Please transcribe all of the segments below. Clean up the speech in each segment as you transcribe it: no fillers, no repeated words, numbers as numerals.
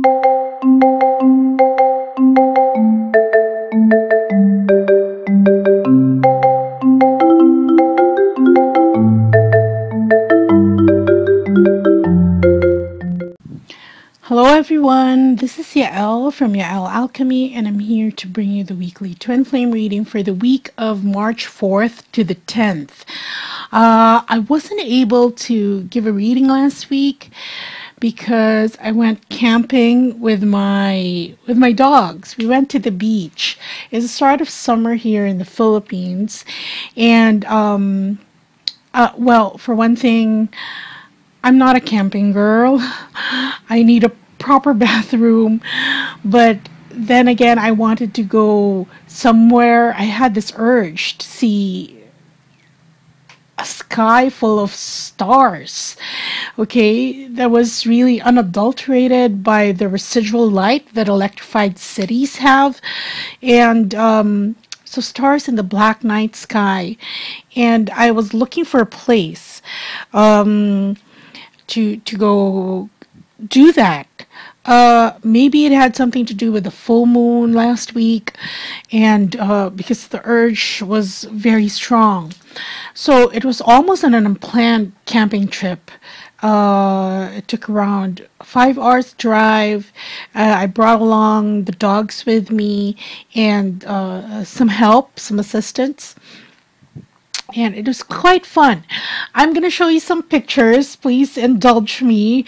Hello everyone, this is Yael from Yael Alchemy, and I'm here to bring you the weekly Twin Flame reading for the week of March 4th to the 10th. I wasn't able to give a reading last week because I went camping with my dogs. We went to the beach. It's the start of summer here in the Philippines, and well, for one thing, I'm not a camping girl. I need a proper bathroom, but then again, I wanted to go somewhere. I had this urge to see a sky full of stars, okay, that was really unadulterated by the residual light that electrified cities have, and so stars in the black night sky. And I was looking for a place to go do that. Maybe it had something to do with the full moon last week, and because the urge was very strong. So it was almost an unplanned camping trip. It took around 5 hours drive. I brought along the dogs with me and some help, some assistance. And it was quite fun. I'm going to show you some pictures. Please indulge me.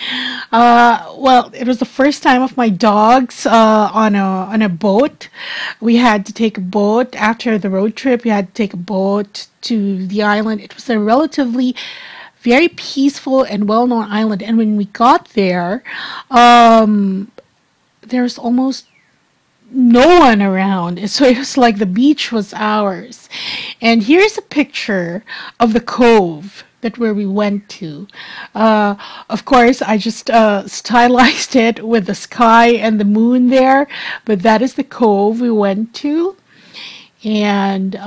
Well, it was the first time of my dogs on a boat. We had to take a boat after the road trip. We had to take a boat to the island. It was a relatively very peaceful and well-known island. And when we got there, there's almost no one around, so it was like the beach was ours. And here's a picture of the cove where we went to. Of course, I just stylized it with the sky and the moon there, but that is the cove we went to. And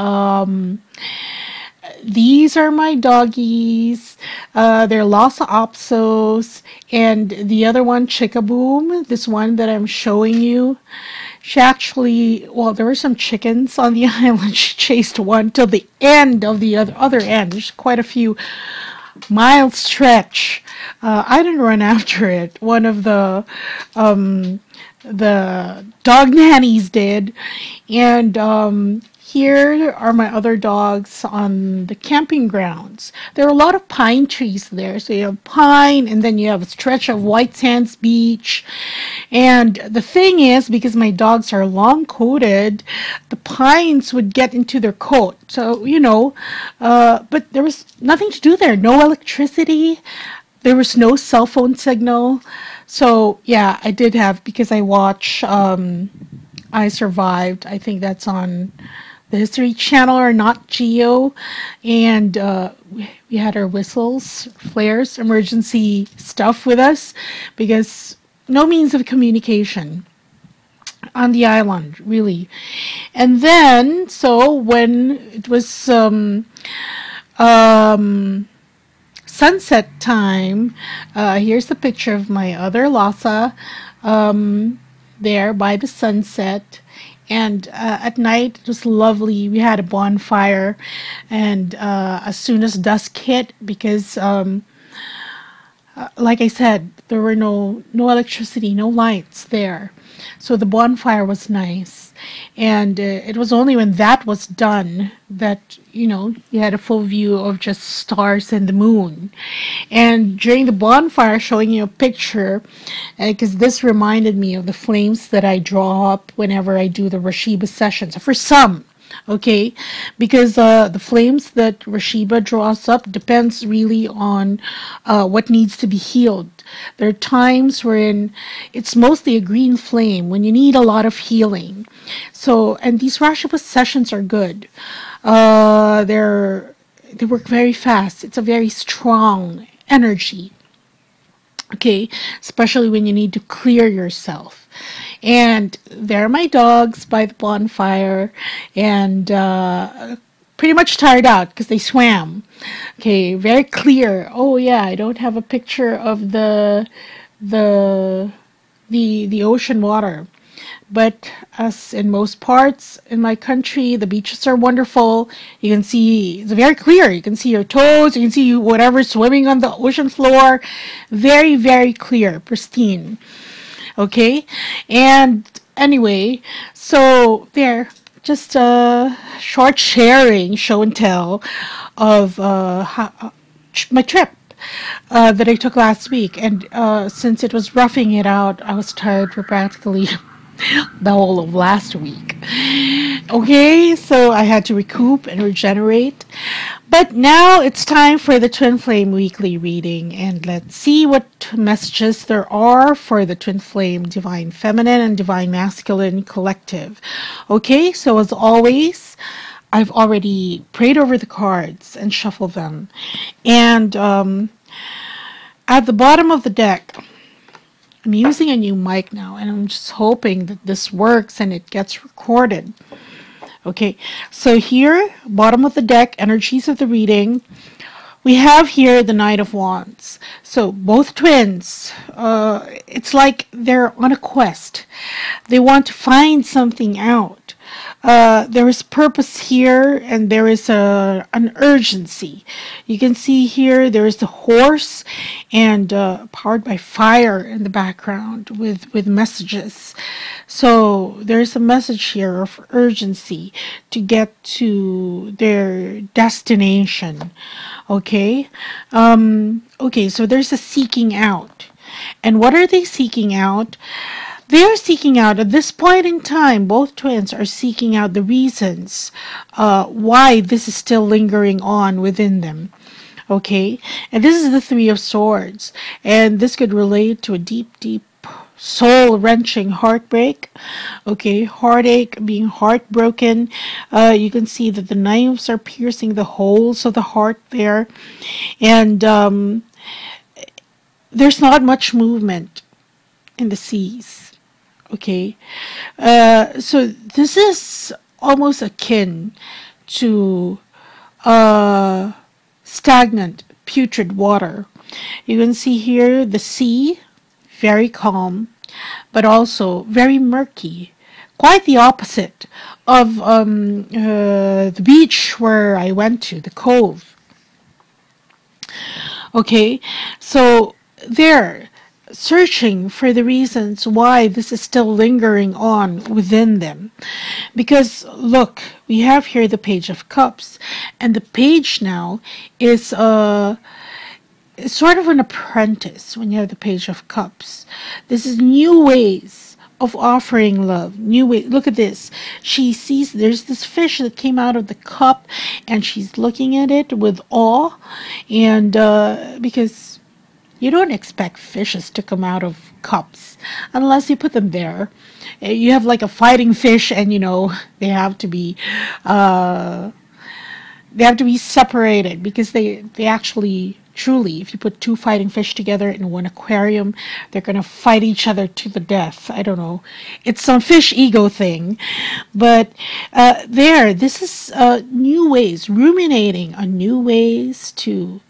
these are my doggies. They're Lhasa Apsos, and the other one, Chickaboom, this one that I'm showing you. She actually, well, there were some chickens on the island. She chased one till the end of the other end. There's quite a few mile stretch. I didn't run after it. One of the dog nannies did. And here are my other dogs on the camping grounds. There are a lot of pine trees there. So you have pine, and then you have a stretch of white sands beach. And the thing is, because my dogs are long-coated, the pines would get into their coat. So, you know, but there was nothing to do there. No electricity. There was no cell phone signal. So, yeah, I did have, because I watch I Survived. I think that's on the History Channel or Not Geo, and we had our whistles, flares, emergency stuff with us, because no means of communication on the island, really. And then, so when it was sunset time, here's the picture of my other Lhasa there by the sunset. And at night, it was lovely. We had a bonfire, and as soon as dusk hit, because like I said, there were no electricity, no lights there. So the bonfire was nice. And it was only when that was done that, you know, you had a full view of just stars and the moon. And during the bonfire, showing you a picture, because this reminded me of the flames that I draw up whenever I do the Rashiba sessions. For some, okay, because the flames that Rashiba draws up depends really on what needs to be healed. There are times wherein it's mostly a green flame when you need a lot of healing. So, and these Rashiba sessions are good. They work very fast. It's a very strong energy. Okay, especially when you need to clear yourself. And there are my dogs by the bonfire, and pretty much tired out because they swam. Okay, very clear. Oh yeah, I don't have a picture of the the ocean water. But as in most parts in my country, the beaches are wonderful. You can see, it's very clear. You can see your toes. You can see whatever swimming on the ocean floor. Very, very clear, pristine. Okay? And anyway, so there, just a short sharing, show and tell of my trip that I took last week. And since it was roughing it out, I was tired for practically the whole of last week. Okay, so I had to recoup and regenerate. But now it's time for the Twin Flame weekly reading, and let's see what messages there are for the Twin Flame Divine Feminine and Divine Masculine Collective. Okay, so as always, I've already prayed over the cards and shuffled them. And at the bottom of the deck, I'm using a new mic now, and I'm just hoping that this works and it gets recorded. Okay, so here, bottom of the deck, energies of the reading. We have here the Knight of Wands. So both twins, it's like they're on a quest. They want to find something out. There is purpose here, and there is an urgency. You can see here there is the horse and powered by fire in the background with messages. So there's a message here of urgency to get to their destination. Okay? Okay, so there's a seeking out. And what are they seeking out? They are seeking out, at this point in time, both twins are seeking out the reasons why this is still lingering on within them. Okay? And this is the Three of Swords. And this could relate to a deep, deep, soul-wrenching heartbreak. Okay? Heartache, being heartbroken. You can see that the knives are piercing the holes of the heart there. And there's not much movement in the seas. Okay, so this is almost akin to stagnant, putrid water. You can see here the sea, very calm, but also very murky. Quite the opposite of the beach where I went to, the cove. Okay, so there, searching for the reasons why this is still lingering on within them. Because look, we have here the Page of Cups, and the page now is sort of an apprentice when you have the Page of Cups. This is new ways of offering love, new way. Look at this. She sees there's this fish that came out of the cup, and she's looking at it with awe, and because you don't expect fishes to come out of cups unless you put them there. You have like a fighting fish, and you know they have to be separated, because they actually, truly, if you put two fighting fish together in one aquarium, they're gonna fight each other to the death. I don't know. It's some fish ego thing, but this is new ways, ruminating on new ways to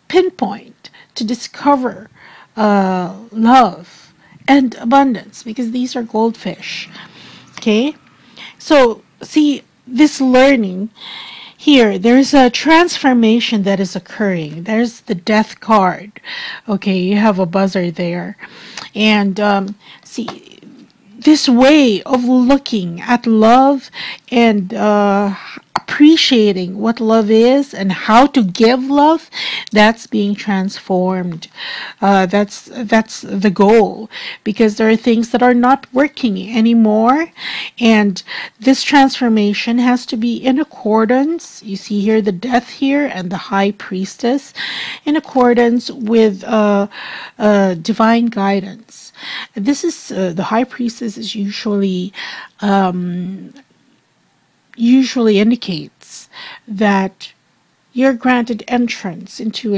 pinpoint, to discover love and abundance, because these are goldfish. Okay, so see this learning here, there's a transformation that is occurring. There's the Death card. Okay, you have a buzzer there, and see this way of looking at love and appreciating what love is and how to give love, that's being transformed. That's the goal, because there are things that are not working anymore, and this transformation has to be in accordance. You see here the Death here and the High Priestess, in accordance with divine guidance. This is the High Priestess is usually indicates that you're granted entrance into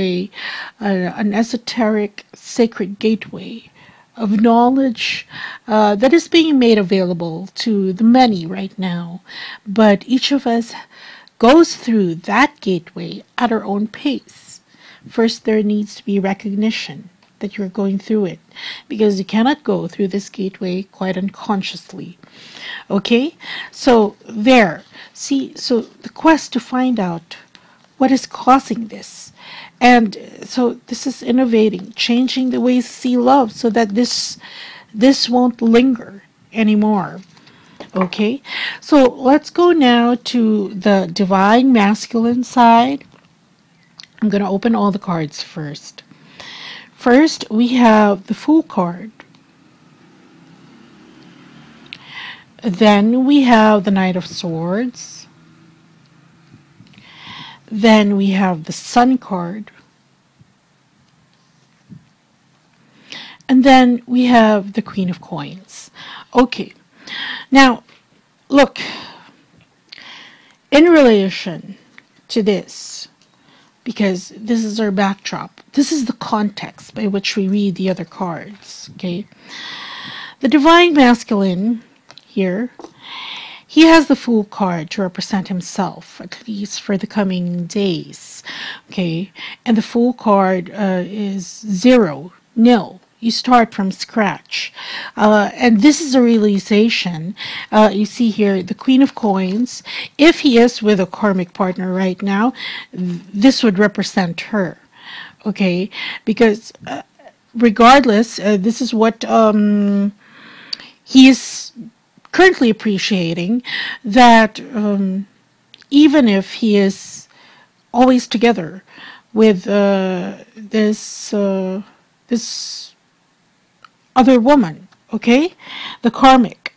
an esoteric sacred gateway of knowledge that is being made available to the many right now. But each of us goes through that gateway at our own pace. First, there needs to be recognition. that you're going through it, because you cannot go through this gateway quite unconsciously. Okay, so there. See, so the quest to find out what is causing this. And so this is innovating, changing the ways to see love so that this won't linger anymore. Okay, so let's go now to the divine masculine side. I'm going to open all the cards first. First, we have the Fool card. Then we have the Knight of Swords. Then we have the Sun card. And then we have the Queen of Coins. Okay, now look, in relation to this, because this is our backdrop, this is the context by which we read the other cards, okay? The Divine Masculine here, he has the Fool card to represent himself, at least for the coming days, okay? And the Fool card is 0, nil. You start from scratch. And this is a realization. You see here, the Queen of Coins. If he is with a karmic partner right now, this would represent her. Okay? Because regardless, this is what he is currently appreciating, that even if he is always together with this other woman, okay, the karmic,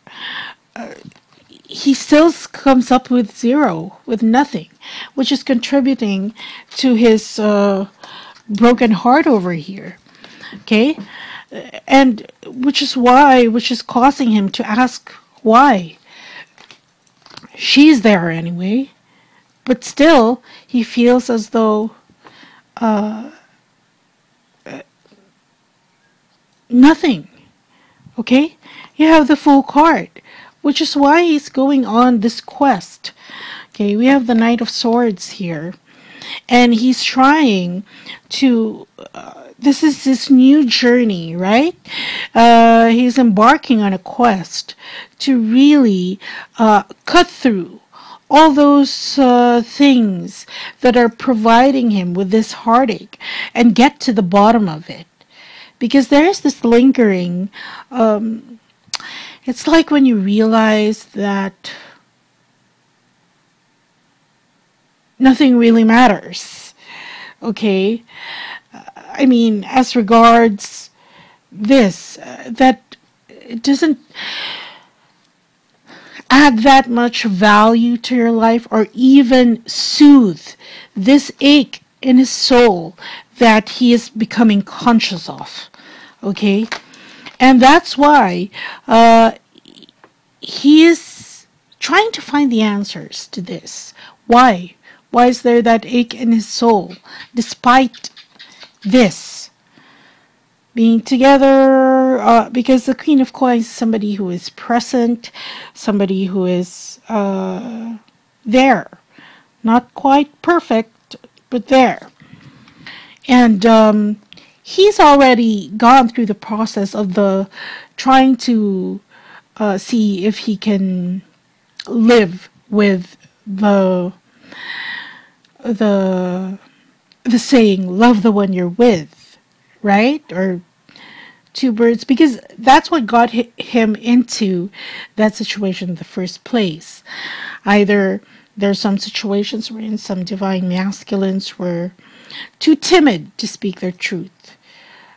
he still comes up with 0, with nothing, which is contributing to his broken heart over here, okay, and which is causing him to ask why. She's there anyway, but still he feels as though nothing. Okay, you have the Fool card, which is why he's going on this quest. Okay, we have the Knight of Swords here, and he's trying to this is his new journey, right? He's embarking on a quest to really cut through all those things that are providing him with this heartache and get to the bottom of it. Because there's this lingering, it's like when you realize that nothing really matters, okay? I mean, as regards this, that it doesn't add that much value to your life or even soothe this ache in his soul that he is becoming conscious of, okay? And that's why he is trying to find the answers to this. Why? Why is there that ache in his soul, despite this being together? Because the Queen of Coins is somebody who is present, somebody who is there. Not quite perfect, but there. And he's already gone through the process of the trying to see if he can live with the saying, love the one you're with, right? Or two birds, because that's what got him into that situation in the first place. Either there's some situations wherein some divine masculines were too timid to speak their truth,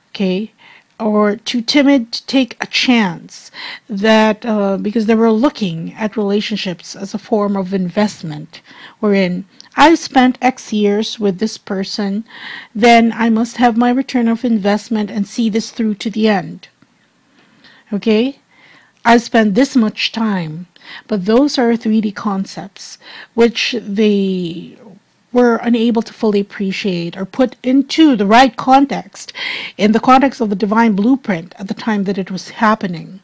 okay, or too timid to take a chance, that because they were looking at relationships as a form of investment, wherein I've spent X years with this person, then I must have my return of investment and see this through to the end. Okay? I've spent this much time, but those are 3D concepts which they were unable to fully appreciate or put into the right context, in the context of the divine blueprint at the time that it was happening.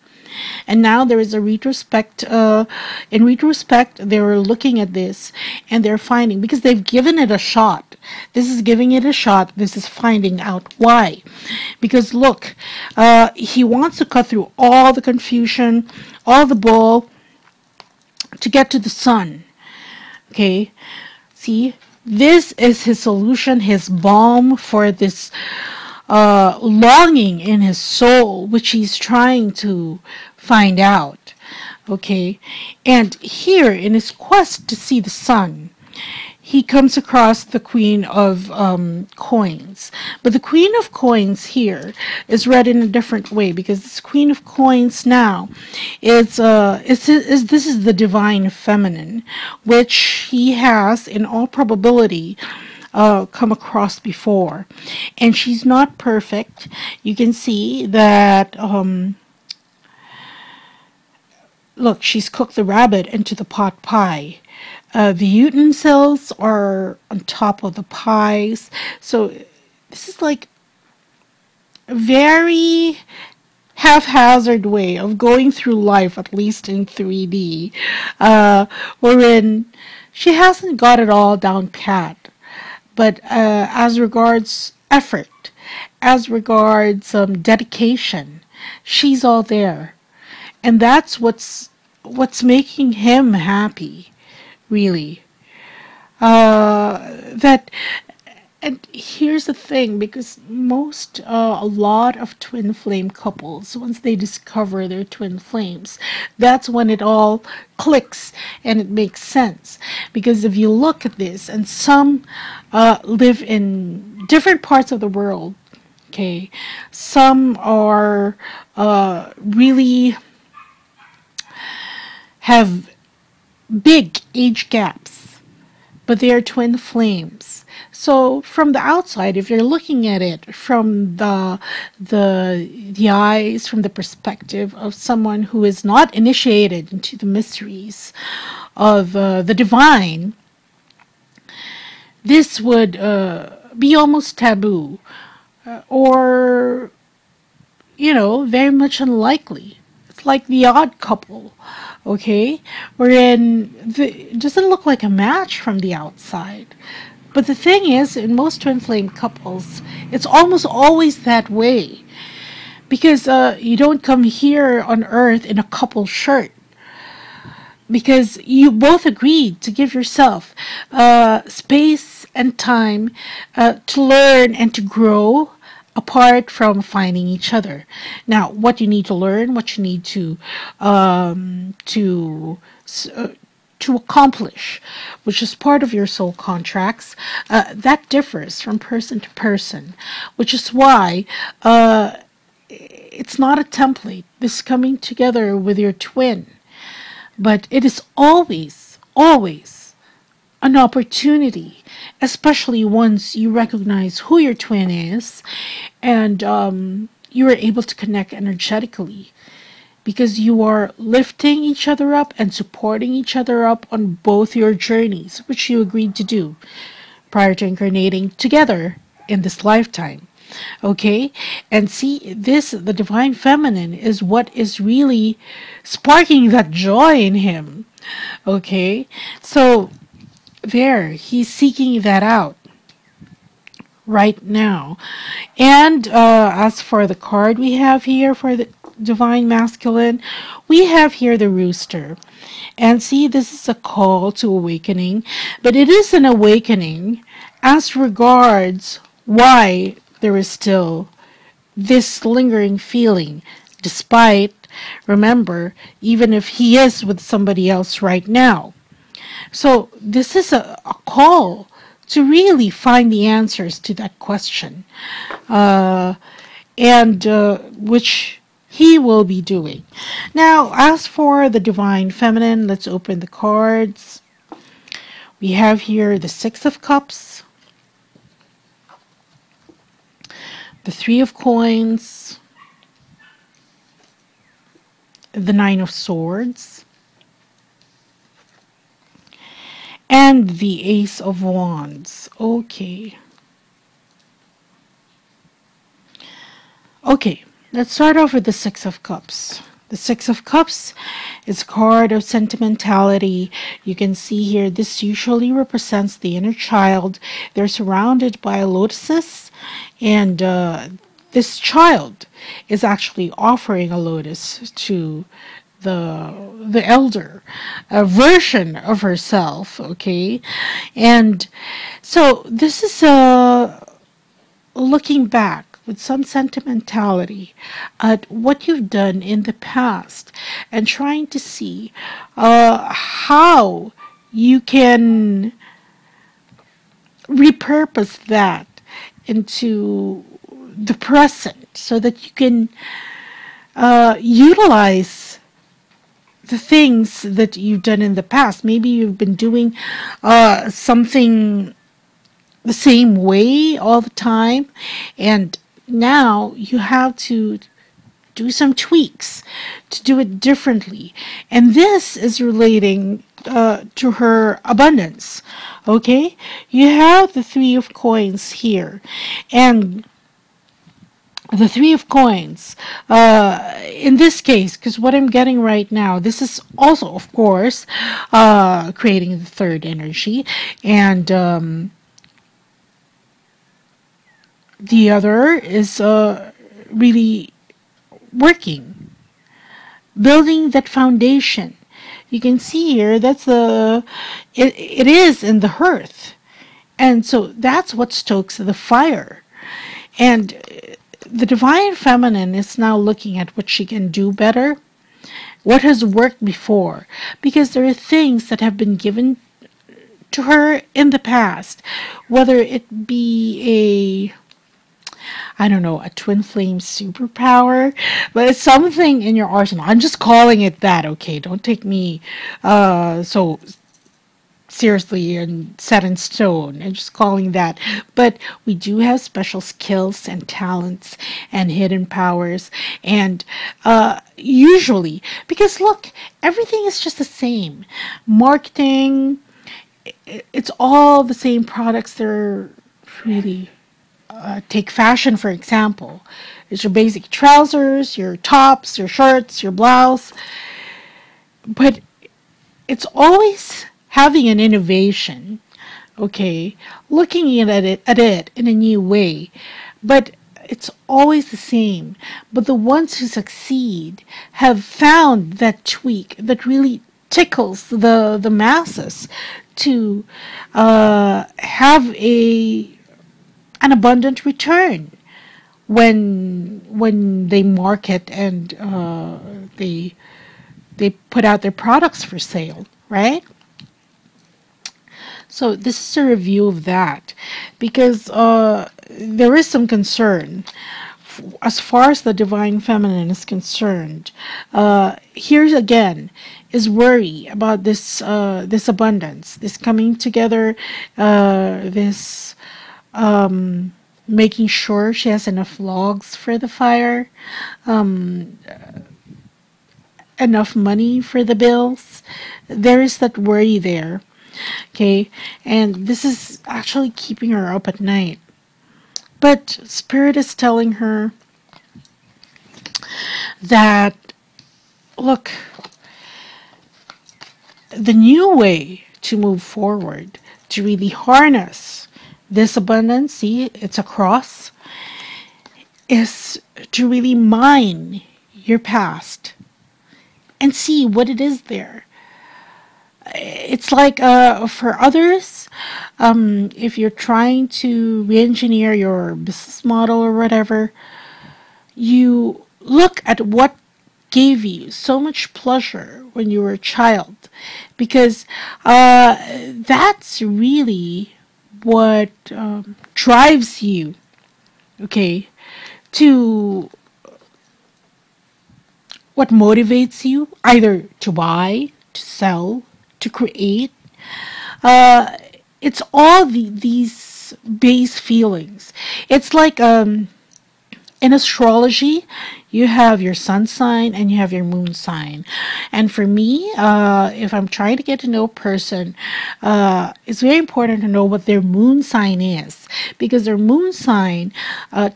And now there is a retrospect. In retrospect, they're looking at this and they're finding, because they've given it a shot. This is giving it a shot. This is finding out why. Because look, he wants to cut through all the confusion, all the bull, to get to the sun. Okay, see, this is his solution, his balm for this longing in his soul, which he's trying to find out. Okay, and here in his quest to see the sun, he comes across the Queen of Coins. But the Queen of Coins here is read in a different way, because this Queen of Coins now is this is the divine feminine, which he has in all probability come across before. And she's not perfect. You can see that look, she's cooked the rabbit into the pot pie. The utensils are on top of the pies. So this is like a very haphazard way of going through life, at least in 3D, wherein she hasn't got it all down pat. But as regards effort, as regards dedication, she's all there. And that's what's making him happy. Really. That, and here's the thing, because a lot of twin flame couples, once they discover their twin flames, that's when it all clicks and it makes sense. Because if you look at this, and some live in different parts of the world, okay, some are really have big age gaps, but they are twin flames. So from the outside, if you're looking at it from the eyes, from the perspective of someone who is not initiated into the mysteries of the divine, this would be almost taboo, or very much unlikely. It's like The Odd Couple, okay, wherein it doesn't look like a match from the outside. But the thing is, in most twin flame couples, it's almost always that way. Because you don't come here on earth in a couple shirt. Because you both agreed to give yourself space and time to learn and to grow, apart from finding each other. Now, what you need to learn, what you need to accomplish, which is part of your soul contracts, that differs from person to person, which is why it's not a template, this coming together with your twin, but it is always, always an opportunity, especially once you recognize who your twin is and you are able to connect energetically, because you are lifting each other up and supporting each other up on both your journeys, which you agreed to do prior to incarnating together in this lifetime. Okay, and see, the divine feminine is what is really sparking that joy in him. Okay, so he's seeking that out right now. And as for the card we have here for the divine masculine, we have here the rooster. And see, this is a call to awakening, but it is an awakening as regards why there is still this lingering feeling, despite, remember, even if he is with somebody else right now. So this is a call to really find the answers to that question, and which he will be doing. Now, as for the divine feminine, let's open the cards. We have here the Six of Cups, the Three of Coins, the Nine of Swords, and the Ace of Wands. Okay, let's start off with the Six of Cups. The Six of Cups is a card of sentimentality. You can see here this usually represents the inner child. They're surrounded by lotuses, and this child is actually offering a lotus to the elder, a version of herself. Okay, and so this is looking back with some sentimentality at what you've done in the past and trying to see how you can repurpose that into the present so that you can utilize the things that you've done in the past. Maybe you've been doing something the same way all the time, and now you have to do some tweaks to do it differently. And this is relating to her abundance. Okay, you have the Three of Coins here, and the Three of Coins, in this case, because what I'm getting right now, this is also, of course, creating the third energy, and the other is really working, building that foundation. You can see here that's it is in the hearth, and so that's what stokes the fire. And the divine feminine is now looking at what she can do better, what has worked before, because there are things that have been given to her in the past, whether it be I don't know, a twin flame superpower, but it's something in your arsenal. I'm just calling it that, okay? Don't take me so seriously and set in stone. I'm just calling that. But we do have special skills and talents and hidden powers, and usually, because look, everything is just the same. Marketing, it's all the same products. They're really take fashion, for example. It's your basic trousers, your tops, your shirts, your blouse. But it's always having an innovation, okay? Looking at it in a new way. But it's always the same. But the ones who succeed have found that tweak that really tickles the masses to have an abundant return when they market and they put out their products for sale, right? So this is a review of that, because there is some concern as far as the divine feminine is concerned. Here's again is worry about this this abundance, this coming together, this making sure she has enough logs for the fire, enough money for the bills. There is that worry there, okay? And this is actually keeping her up at night. But Spirit is telling her that, look, the new way to move forward, to really harness this abundance, see, it's a cross, is to really mine your past and see what it is there. It's like for others, if you're trying to re-engineer your business model or whatever, you look at what gave you so much pleasure when you were a child, because that's really what drives you, okay, to what motivates you either to buy, to sell, to create. It's all these base feelings. It's like In astrology, you have your sun sign and you have your moon sign. And for me, if I'm trying to get to know a person, it's very important to know what their moon sign is, because their moon sign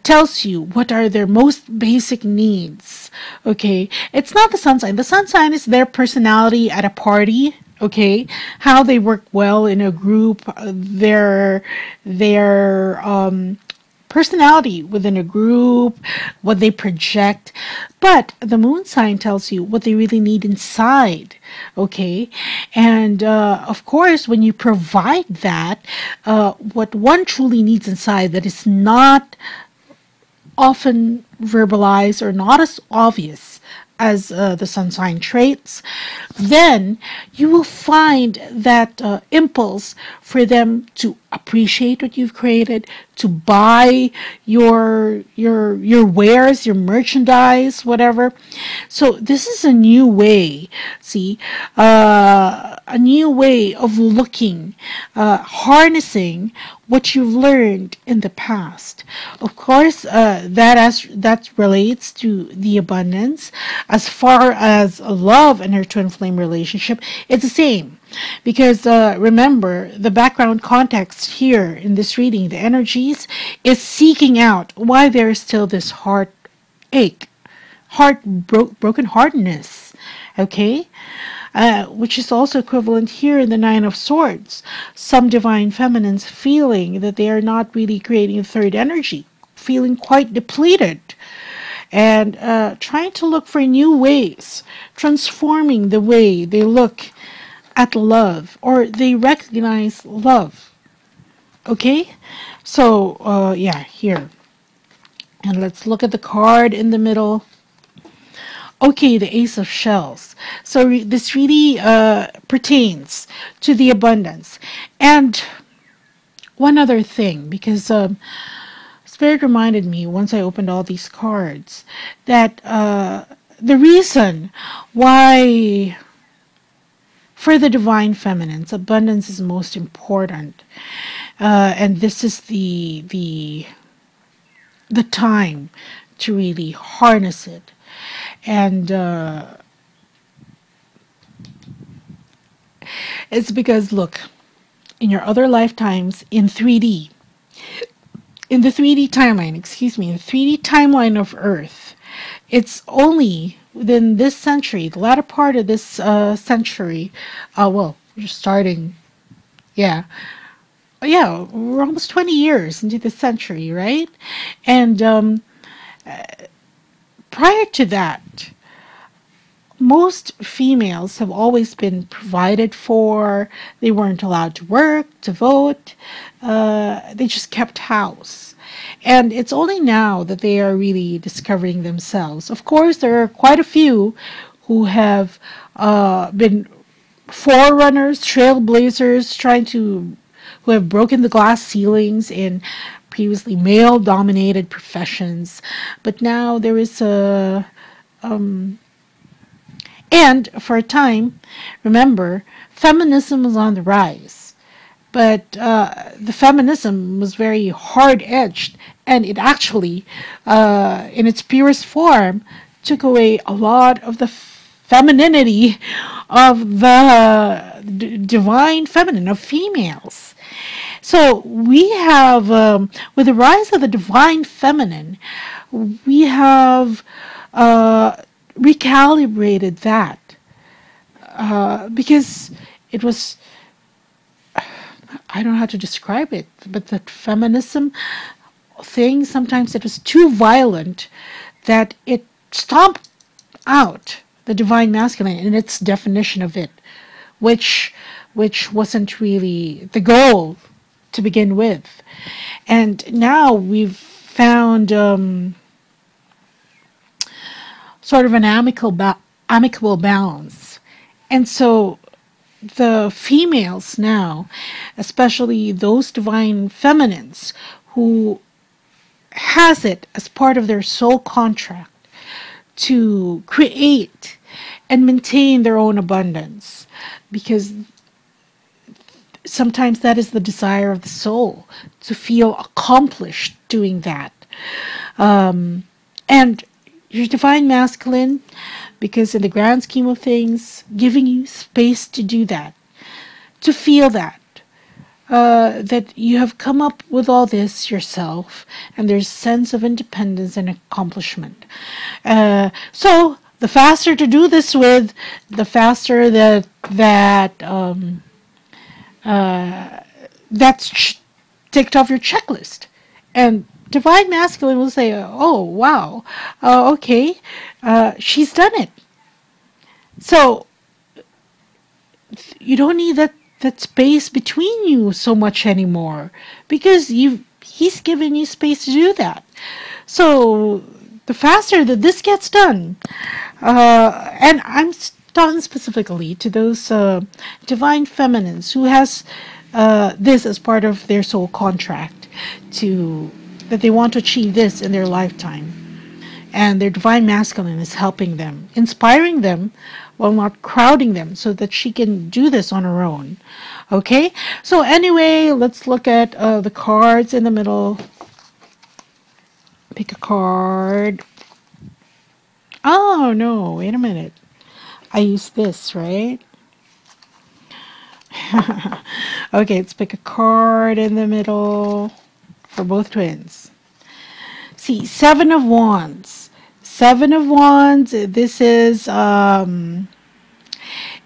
tells you what are their most basic needs. Okay, it's not the sun sign. The sun sign is their personality at a party. Okay, how they work well in a group, their personality within a group, what they project. But the moon sign tells you what they really need inside. Okay, and of course, when you provide that, what one truly needs inside that is not often verbalized or not as obvious as the sun sign traits, then you will find that impulse for them to appreciate what you've created, to buy your wares, your merchandise, whatever. So this is a new way, see, a new way of looking, harnessing what you've learned in the past. Of course, that relates to the abundance. As far as love and her twin flame relationship, it's the same. Because remember, the background context here in this reading, the energies, is seeking out why there is still this heartache, broken heartedness. Okay? Which is also equivalent here in the Nine of Swords. Some divine feminines feeling that they are not really creating a third energy, feeling quite depleted, and trying to look for new ways, transforming the way they look at love or they recognize love. Okay? So, yeah, here. And let's look at the card in the middle. Okay, the Ace of Shells. So this really pertains to the abundance. And one other thing, because Spirit reminded me once I opened all these cards that the reason why for the divine feminines abundance is most important, and this is the time to really harness it. And it's because, look, in your other lifetimes in 3D, in the 3D timeline, in the 3D timeline of Earth, it's only within this century, the latter part of this century, well, we're starting, yeah, we're almost 20 years into the century, right? And prior to that, most females have always been provided for. They weren't allowed to work, to vote. They just kept house. And it's only now that they are really discovering themselves. Of course, there are quite a few who have been forerunners, trailblazers, who have broken the glass ceilings in previously male-dominated professions. But now there is a... and for a time, remember, feminism was on the rise. But the feminism was very hard-edged, and it actually, in its purest form, took away a lot of the femininity of the divine feminine, of females. So we have, with the rise of the divine feminine, we have recalibrated that, because it was, I don't know how to describe it, but that feminism thing, sometimes it was too violent that it stomped out the divine masculine in its definition of it, which wasn't really the goal to begin with. And now we've found sort of an amicable balance. And so the females now, especially those divine feminines who has it as part of their soul contract to create and maintain their own abundance, because sometimes that is the desire of the soul, to feel accomplished doing that. And your divine masculine, because in the grand scheme of things, giving you space to do that, to feel that. That you have come up with all this yourself, and there's a sense of independence and accomplishment. So the faster to do this with, the faster that's ticked off your checklist. And divine masculine will say, "Oh wow, okay, she's done it." So you don't need that space between you so much anymore, because he's given you space to do that. So the faster that this gets done, and I'm talking specifically to those divine feminines who has this as part of their soul contract, to that they want to achieve this in their lifetime, and their divine masculine is helping them, inspiring them, while not crowding them, so that she can do this on her own. Okay, so anyway, let's look at the cards in the middle. Pick a card. Oh no, wait a minute. I used this, right? Okay, let's pick a card in the middle for both twins. See, Seven of Wands. Seven of Wands, this is,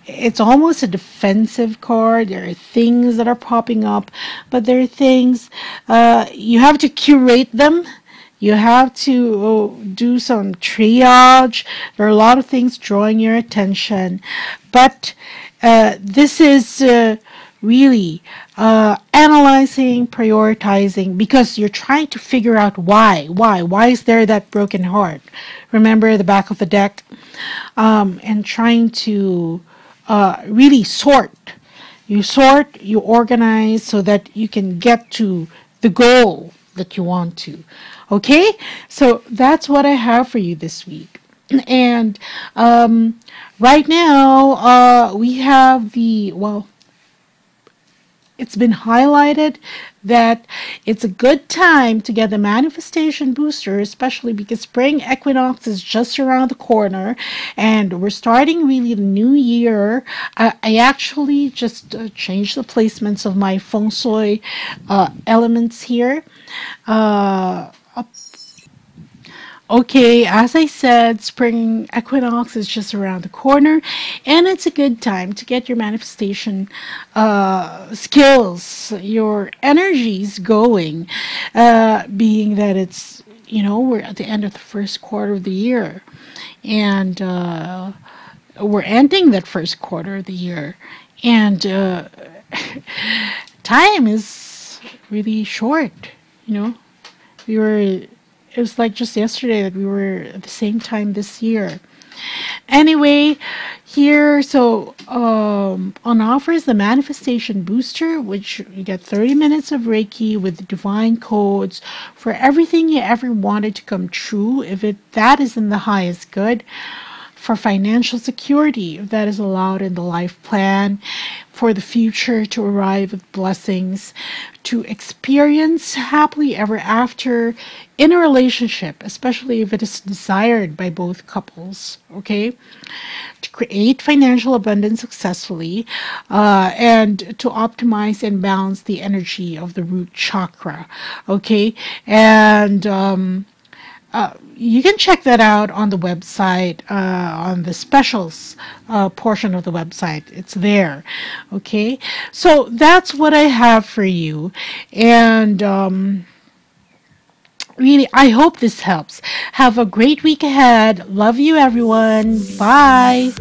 it's almost a defensive card. There are things that are popping up, but there are things, you have to curate them. You have to do some triage. There are a lot of things drawing your attention, but this is really analyzing, prioritizing, because you're trying to figure out why is there that broken heart. Remember the back of the deck, and trying to really sort. You sort, you organize, so that you can get to the goal that you want to. Okay, so that's what I have for you this week. And right now we have it's been highlighted that it's a good time to get the manifestation booster, especially because spring equinox is just around the corner and we're starting really the new year. I actually just changed the placements of my feng shui elements here. Okay, as I said, spring equinox is just around the corner, and it's a good time to get your manifestation skills, your energies going, being that it's, we're at the end of the first quarter of the year, and we're ending that first quarter of the year, and time is really short, It was like just yesterday that we were at the same time this year. Anyway, here, so on offer is the Manifestation Booster, which you get 30 minutes of Reiki with divine codes for everything you ever wanted to come true, if that is in the highest good. For financial security, if that is allowed in the life plan, for the future to arrive with blessings, to experience happily ever after in a relationship, especially if it is desired by both couples, okay? To create financial abundance successfully, and to optimize and balance the energy of the root chakra, okay? And you can check that out on the website, on the specials portion of the website. It's there. Okay, so that's what I have for you. And really, I hope this helps. Have a great week ahead. Love you, everyone. Bye.